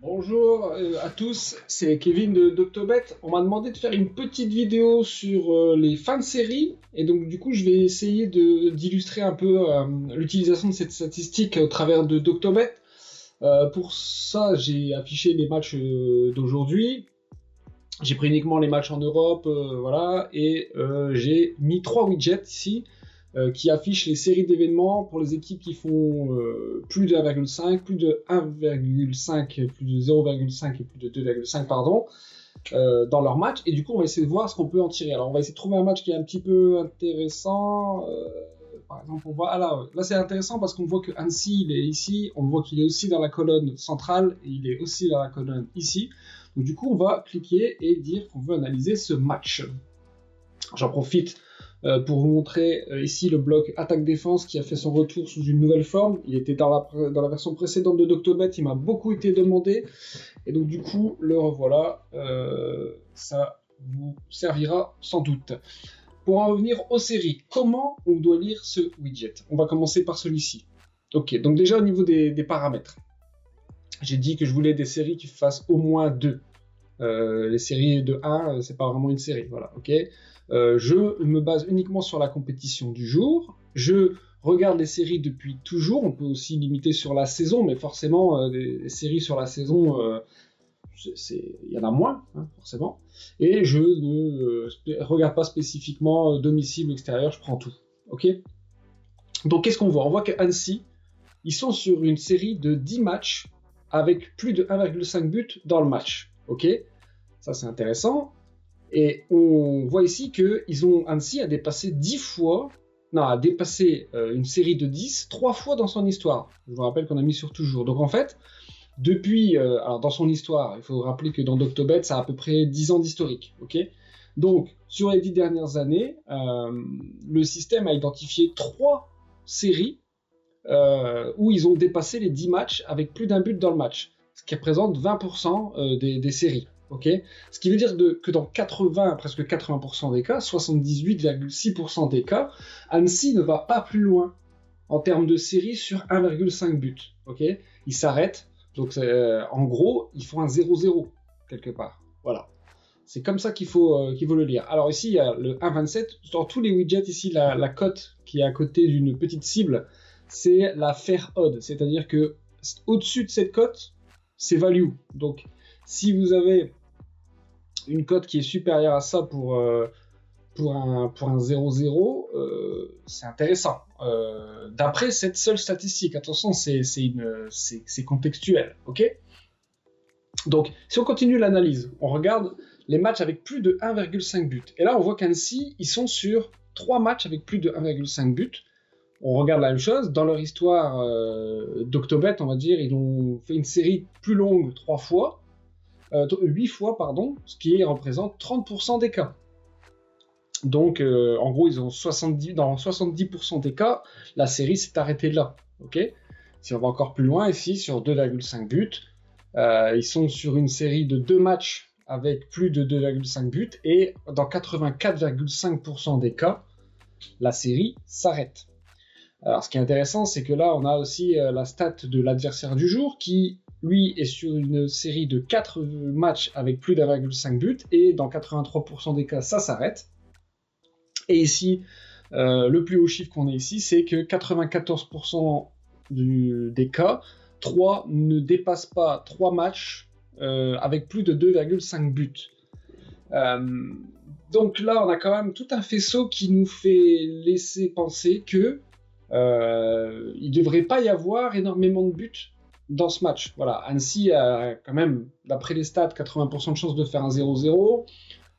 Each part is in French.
Bonjour à tous, c'est Kevin de Doctobet. On m'a demandé de faire une petite vidéo sur les fins de série et donc du coup je vais essayer d'illustrer un peu l'utilisation de cette statistique au travers de Doctobet. Pour ça j'ai affiché les matchs d'aujourd'hui, j'ai pris uniquement les matchs en Europe, voilà, et j'ai mis 3 widgets ici qui affichent les séries d'événements pour les équipes qui font plus de 1,5, plus de 1,5, plus de 0,5 et plus de 2,5, pardon, dans leur match. Et du coup, on va essayer de voir ce qu'on peut en tirer. Alors, on va essayer de trouver un match qui est un petit peu intéressant. Par exemple, on voit... là, c'est intéressant parce qu'on voit que Annecy, il est ici. On voit qu'il est aussi dans la colonne centrale et il est aussi dans la colonne ici. Donc, du coup, on va cliquer et dire qu'on veut analyser ce match. J'en profite pour vous montrer ici le bloc attaque-défense qui a fait son retour sous une nouvelle forme. Il était dans la version précédente de Doctobet, il m'a beaucoup été demandé. Et donc du coup, le revoilà, ça vous servira sans doute. Pour en revenir aux séries, comment on doit lire ce widget ? On va commencer par celui-ci. Ok, donc déjà au niveau des paramètres, j'ai dit que je voulais des séries qui fassent au moins 2. Les séries de 1, c'est pas vraiment une série, voilà, ok. Je me base uniquement sur la compétition du jour. Je regarde les séries depuis toujours. On peut aussi limiter sur la saison, mais forcément, des séries sur la saison, il y en a moins, hein, forcément. Et je ne regarde pas spécifiquement domicile ou extérieur, je prends tout, ok. Donc, qu'est-ce qu'on voit ? On voit qu'Annecy, ils sont sur une série de 10 matchs avec plus de 1,5 buts dans le match, ok. Ça, c'est intéressant. Et on voit ici que Annecy a dépassé une série de 10 3 fois dans son histoire. Je vous rappelle qu'on a mis sur toujours. Donc en fait, depuis, alors dans son histoire, il faut rappeler que dans Doctobet, ça a à peu près 10 ans d'historique. Ok. Donc sur les 10 dernières années, le système a identifié 3 séries où ils ont dépassé les 10 matchs avec plus d'un but dans le match, ce qui représente 20% des séries. Okay, ce qui veut dire que dans presque 80% des cas, 78,6% des cas, Annecy ne va pas plus loin en termes de série sur 1,5 but. Okay, il s'arrête, donc en gros, ils font un 0-0 quelque part. Voilà. C'est comme ça qu'il faut le lire. Alors ici, il y a le 1,27. Dans tous les widgets, ici, la cote qui est à côté d'une petite cible, c'est la fair odd. C'est-à-dire que au-dessus de cette cote, c'est value. Donc, si vous avez une cote qui est supérieure à ça pour un 0-0, c'est intéressant. D'après cette seule statistique, attention, c'est contextuel, ok ? Donc, si on continue l'analyse, on regarde les matchs avec plus de 1,5 but. Et là, on voit qu'Annecy, ils sont sur 3 matchs avec plus de 1,5 but. On regarde la même chose. Dans leur histoire d'Octobet, on va dire, ils ont fait une série plus longue 8 fois, ce qui représente 30% des cas. Donc, en gros, dans 70% des cas, la série s'est arrêtée là. Okay, si on va encore plus loin, ici, sur 2,5 buts, ils sont sur une série de 2 matchs avec plus de 2,5 buts, et dans 84,5% des cas, la série s'arrête. Alors, ce qui est intéressant, c'est que là, on a aussi la stat de l'adversaire du jour qui, lui, est sur une série de 4 matchs avec plus d'1,5 but, et dans 83% des cas, ça s'arrête. Et ici, le plus haut chiffre qu'on a ici, c'est que 94% des cas, 3 ne dépassent pas 3 matchs avec plus de 2,5 buts. Donc là, on a quand même tout un faisceau qui nous fait laisser penser que il ne devrait pas y avoir énormément de buts dans ce match. Voilà, Annecy a quand même, d'après les stats, 80% de chances de faire un 0-0.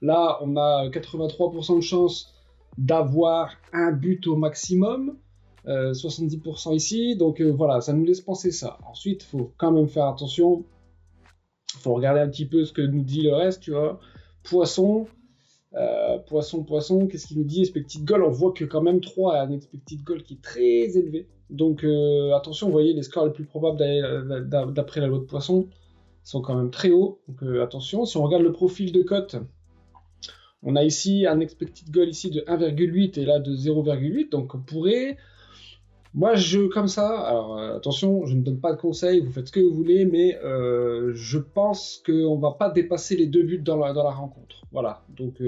Là, on a 83% de chances d'avoir un but au maximum, 70% ici. Donc voilà, ça nous laisse penser ça. Ensuite, il faut quand même faire attention. Il faut regarder un petit peu ce que nous dit le reste, tu vois. Poisson, qu'est-ce qu'il nous dit ? Expected goal, on voit que quand même 3 a un expected goal qui est très élevé. Donc attention, vous voyez, les scores les plus probables d'après la loi de Poisson sont quand même très hauts. Donc attention, si on regarde le profil de cote, on a ici un expected goal ici de 1,8 et là de 0,8. Donc on pourrait Moi, comme ça, alors attention, je ne donne pas de conseils, vous faites ce que vous voulez, mais je pense qu'on va pas dépasser les 2 buts dans la rencontre. Voilà, donc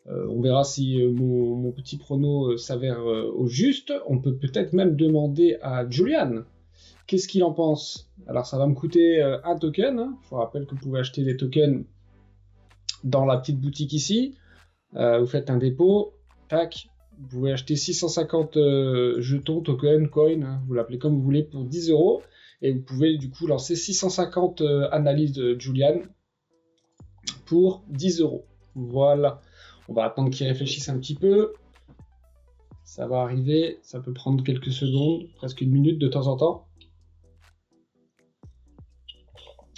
on verra si mon petit prono s'avère au juste. On peut peut-être même demander à Julian qu'est-ce qu'il en pense. Alors ça va me coûter un token, hein. Je vous rappelle que vous pouvez acheter des tokens dans la petite boutique ici. Vous faites un dépôt, tac, vous pouvez acheter 650 jetons, tokens, coins, hein, vous l'appelez comme vous voulez, pour 10 euros. Et vous pouvez du coup lancer 650 analyses de Julian pour 10 euros. Voilà. On va attendre qu'il réfléchisse un petit peu. Ça va arriver, ça peut prendre quelques secondes, presque une minute de temps en temps.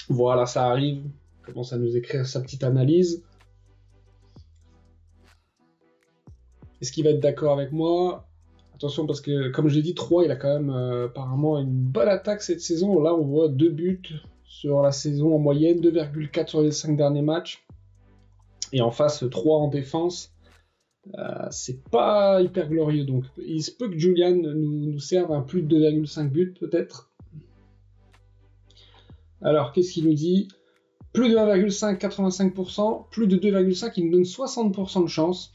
Voilà, ça arrive. Il commence à nous écrire sa petite analyse. Est-ce qu'il va être d'accord avec moi? Attention, parce que, comme je l'ai dit, 3, il a quand même apparemment une bonne attaque cette saison. Là, on voit 2 buts sur la saison en moyenne, 2,4 sur les 5 derniers matchs. Et en face, 3 en défense. C'est pas hyper glorieux. Donc, il se peut que Julian nous serve un plus de 2,5 buts, peut-être. Alors, qu'est-ce qu'il nous dit? Plus de 1,5, 85%. Plus de 2,5, il nous donne 60% de chance.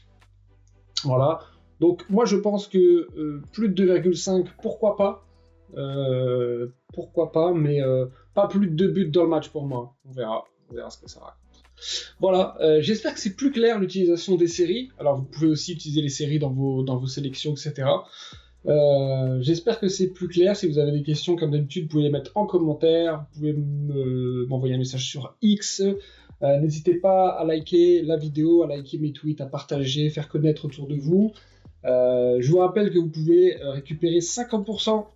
Voilà. Donc moi je pense que plus de 2,5, pourquoi pas, mais pas plus de 2 buts dans le match pour moi. On verra ce que ça raconte. Voilà, j'espère que c'est plus clair l'utilisation des séries. Alors vous pouvez aussi utiliser les séries dans vos sélections, etc. J'espère que c'est plus clair. Si vous avez des questions, comme d'habitude, vous pouvez les mettre en commentaire. Vous pouvez m'envoyer un message sur X. N'hésitez pas à liker la vidéo, à liker mes tweets, à partager, faire connaître autour de vous. Je vous rappelle que vous pouvez récupérer 50%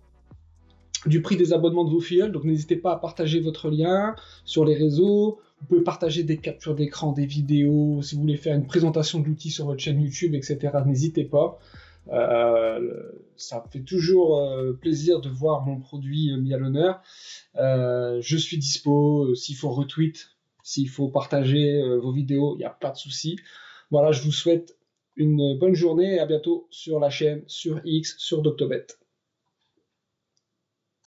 du prix des abonnements de vos filleuls, donc n'hésitez pas à partager votre lien sur les réseaux. Vous pouvez partager des captures d'écran, des vidéos, si vous voulez faire une présentation de l'outil sur votre chaîne YouTube, etc. N'hésitez pas. Ça fait toujours plaisir de voir mon produit mis à l'honneur. Je suis dispo, s'il faut retweet, s'il faut partager vos vidéos, il n'y a pas de souci. Voilà, je vous souhaite une bonne journée et à bientôt sur la chaîne, sur X, sur Doctobet.